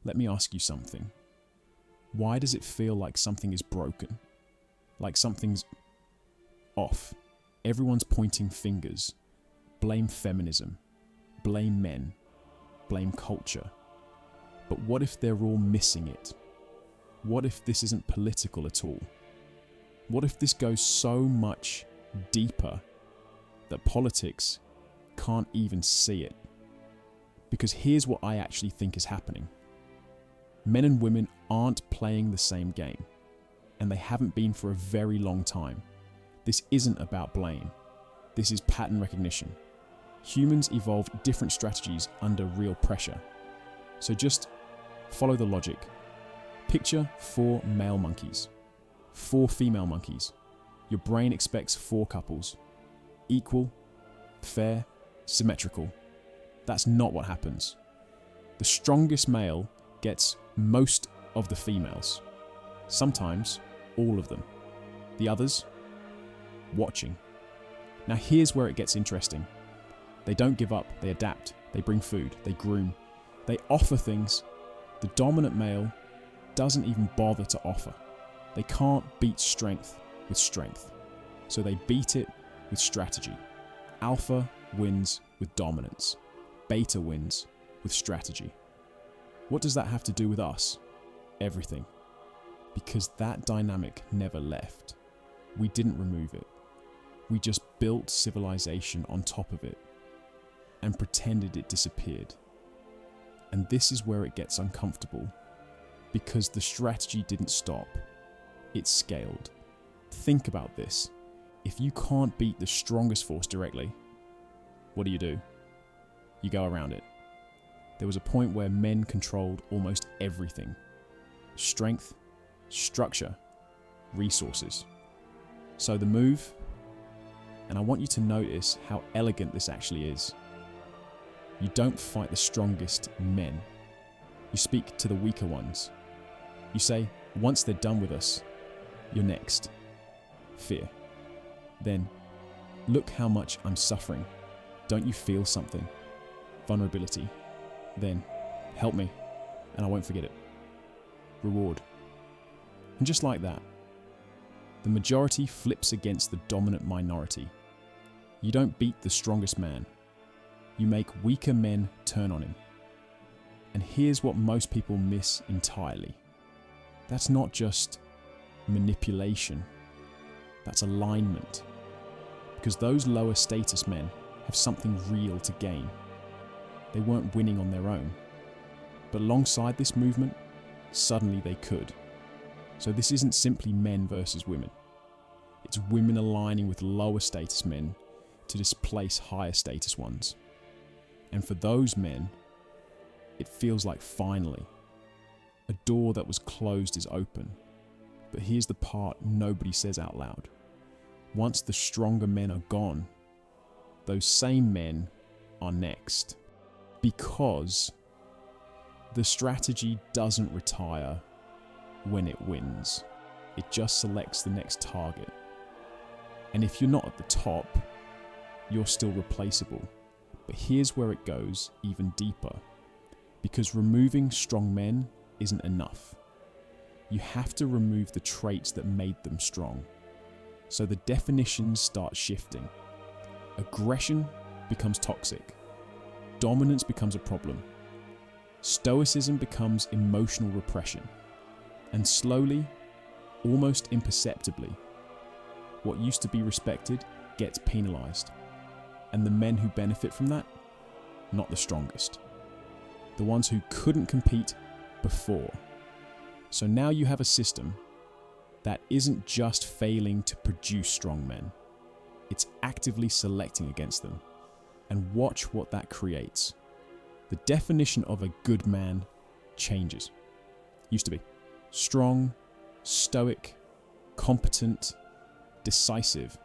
let me ask you something. Why does it feel like something is broken? Like something's off? Everyone's pointing fingers. Blame feminism. Blame men. Blame culture. But what if they're all missing it? What if this isn't political at all? What if this goes so much deeper that politics can't even see it? Because here's what I actually think is happening. Men and women aren't playing the same game, and they haven't been for a very long time. This isn't about blame. This is pattern recognition. Humans evolved different strategies under real pressure. So just follow the logic. Picture 4 male monkeys, 4 female monkeys. Your brain expects 4 couples. Equal, fair, symmetrical. That's not what happens. The strongest male gets most of the females. Sometimes all of them. The others, watching. Now here's where it gets interesting. They don't give up, they adapt, they bring food, they groom, they offer things the dominant male doesn't even bother to offer. They can't beat strength with strength, so they beat it with strategy. Alpha wins with dominance. Beta wins with strategy. What does that have to do with us? Everything. Because that dynamic never left. We didn't remove it. We just built civilization on top of it and pretended it disappeared. And this is where it gets uncomfortable, because the strategy didn't stop, it scaled. Think about this. If you can't beat the strongest force directly, what do? You go around it. There was a point where men controlled almost everything. Strength, structure, resources. So the move, and I want you to notice how elegant this actually is. You don't fight the strongest men. You speak to the weaker ones. You say, once they're done with us, you're next. Fear. Then, look how much I'm suffering. Don't you feel something? Vulnerability. Then, help me, and I won't forget it. Reward. And just like that, the majority flips against the dominant minority. You don't beat the strongest man. You make weaker men turn on him. And here's what most people miss entirely. That's not just manipulation. That's alignment. Because those lower status men have something real to gain. They weren't winning on their own. But alongside this movement, suddenly they could. So this isn't simply men versus women. It's women aligning with lower status men to displace higher status ones. And for those men, it feels like finally, a door that was closed is open. But here's the part nobody says out loud. Once the stronger men are gone, those same men are next. Because the strategy doesn't retire when it wins. It just selects the next target. And if you're not at the top, you're still replaceable. But here's where it goes even deeper. Because removing strong men isn't enough. You have to remove the traits that made them strong. So the definitions start shifting. Aggression becomes toxic. Dominance becomes a problem. Stoicism becomes emotional repression. And slowly, almost imperceptibly, what used to be respected gets penalized. And the men who benefit from that, not the strongest. The ones who couldn't compete before. So now you have a system that isn't just failing to produce strong men. It's actively selecting against them. And watch what that creates. The definition of a good man changes. Used to be strong, stoic, competent, decisive.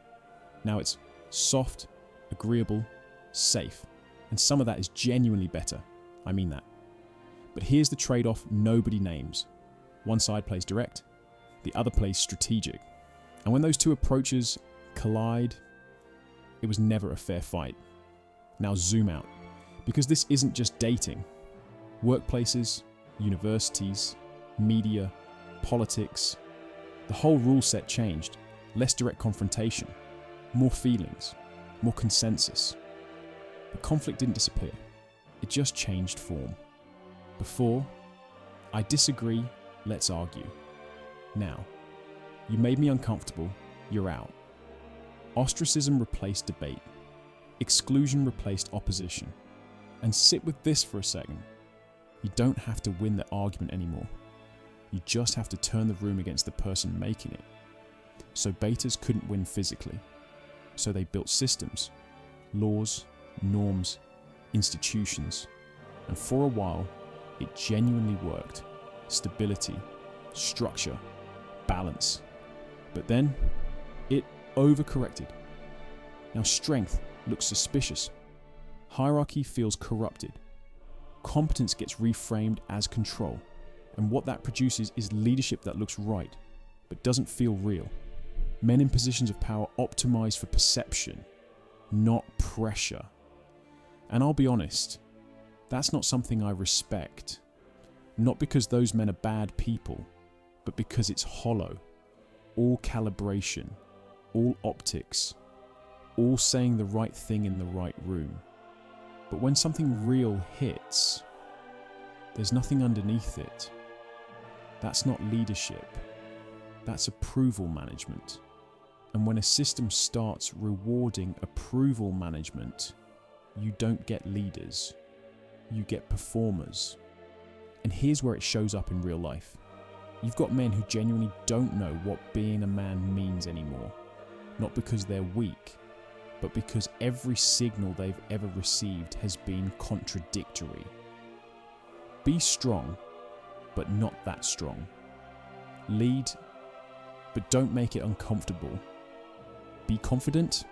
Now it's soft, agreeable, safe. And some of that is genuinely better. I mean that. But here's the trade-off nobody names. One side plays direct, the other plays strategic. And when those two approaches collide, it was never a fair fight. Now zoom out, because this isn't just dating. Workplaces, universities, media, politics. The whole rule set changed. Less direct confrontation, more feelings, more consensus. But conflict didn't disappear. It just changed form. Before, I disagree, let's argue. Now, you made me uncomfortable, you're out. Ostracism replaced debate. Exclusion replaced opposition. And sit with this for a second. You don't have to win the argument anymore. You just have to turn the room against the person making it. So betas couldn't win physically. So they built systems, laws, norms, institutions. And for a while, it genuinely worked. Stability, structure, balance. But then, it overcorrected. Now strength looks suspicious. Hierarchy feels corrupted. Competence gets reframed as control. And what that produces is leadership that looks right, but doesn't feel real. Men in positions of power optimize for perception, not pressure. And I'll be honest, that's not something I respect. Not because those men are bad people, but because it's hollow. All calibration, all optics, all saying the right thing in the right room. But when something real hits, there's nothing underneath it. That's not leadership. That's approval management. And when a system starts rewarding approval management, you don't get leaders. You get performers. And here's where it shows up in real life. You've got men who genuinely don't know what being a man means anymore. Not because they're weak, but because every signal they've ever received has been contradictory. Be strong, but not that strong. Lead, but don't make it uncomfortable. Be confident,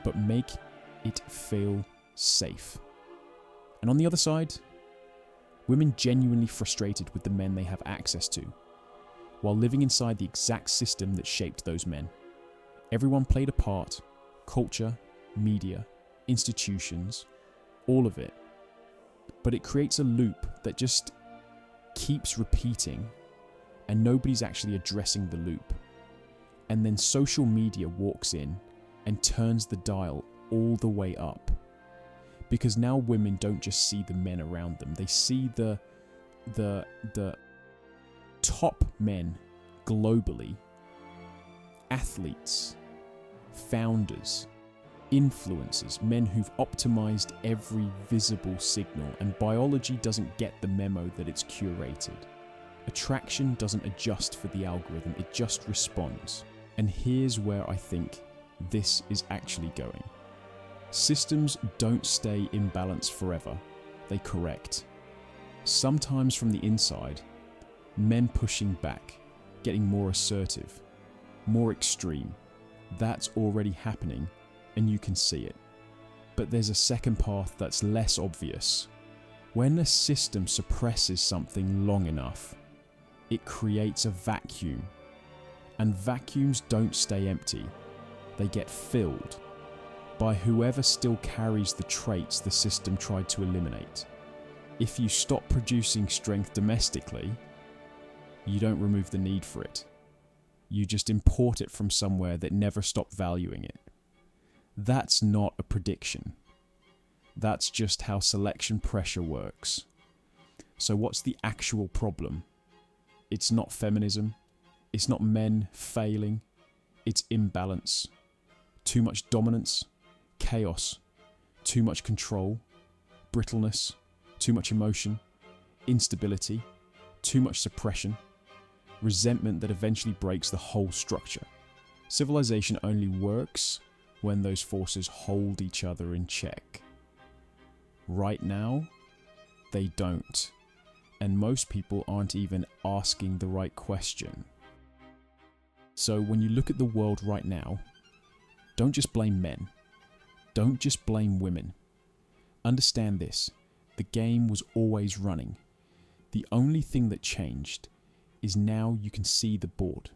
but make it feel safe. And on the other side, women genuinely frustrated with the men they have access to, while living inside the exact system that shaped those men. Everyone played a part, culture, media, institutions, all of it. But it creates a loop that just keeps repeating, and nobody's actually addressing the loop. And then social media walks in and turns the dial all the way up. Because now women don't just see the men around them, they see the top men globally, athletes, founders, influencers, men who've optimized every visible signal, and biology doesn't get the memo that it's curated. Attraction doesn't adjust for the algorithm, it just responds. And here's where I think this is actually going. Systems don't stay in balance forever, they correct. Sometimes from the inside, men pushing back, getting more assertive, more extreme. That's already happening, and you can see it. But there's a second path that's less obvious. When a system suppresses something long enough, it creates a vacuum. And vacuums don't stay empty, they get filled by whoever still carries the traits the system tried to eliminate. If you stop producing strength domestically, you don't remove the need for it. You just import it from somewhere that never stopped valuing it. That's not a prediction. That's just how selection pressure works. So what's the actual problem? It's not feminism. It's not men failing. It's imbalance. Too much dominance, chaos, too much control, brittleness, too much emotion, instability, too much suppression, resentment that eventually breaks the whole structure. Civilization only works when those forces hold each other in check. Right now, they don't. And most people aren't even asking the right question. So when you look at the world right now, don't just blame men. Don't just blame women. Understand this, the game was always running. The only thing that changed is now you can see the board.